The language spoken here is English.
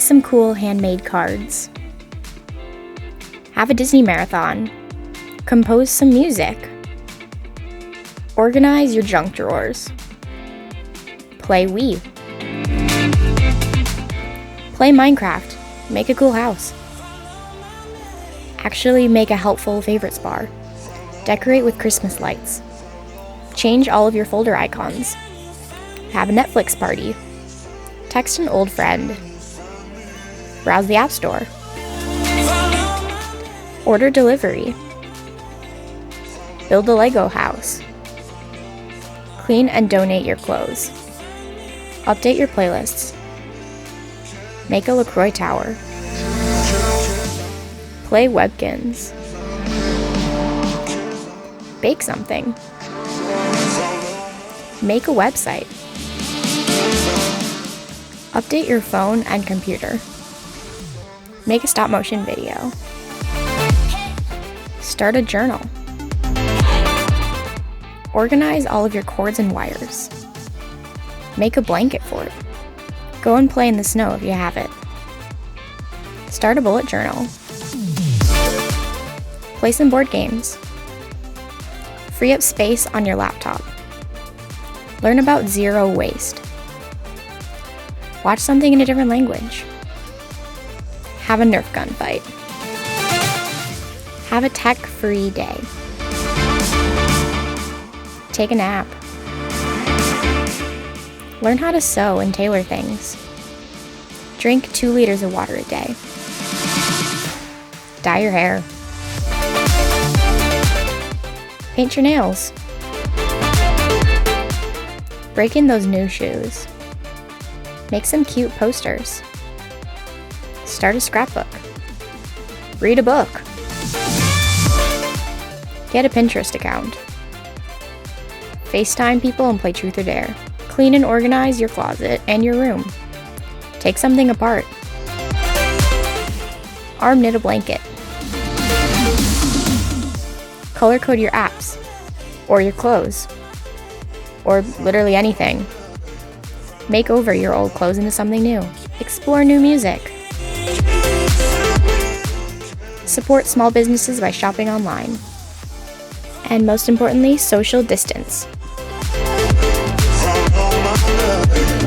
some cool handmade cards. Have a Disney marathon. Compose some music. Organize your junk drawers. Play Wii. Play Minecraft. Make a cool house. Actually make a helpful favorites bar. Decorate with Christmas lights. Change all of your folder icons. Have a Netflix party. Text an old friend. Browse the App Store. Order delivery. Build a Lego house. Clean and donate your clothes. Update your playlists. Make a LaCroix tower. Play WEBKINZ. Bake something. Make a website. Update your phone and computer. Make a stop-motion video. Start a journal. Organize all of your cords and wires. Make a blanket fort. Go and play in the snow if you have it. Start a bullet journal. Play some board games. Free up space on your laptop. Learn about zero waste. Watch something in a different language. Have a Nerf gun fight. Have a tech-free day. Take a nap. Learn how to sew and tailor things. Drink 2 liters of water a day. Dye your hair. Paint your nails. Break in those new shoes. Make some cute posters. Start a scrapbook. Read a book. Get a Pinterest account. FaceTime people and play Truth or Dare. Clean and organize your closet and your room. Take something apart. Arm knit a blanket. Color code your apps, or your clothes, or literally anything. Make over your old clothes into something new. Explore new music. Support small businesses by shopping online. And most importantly, social distance.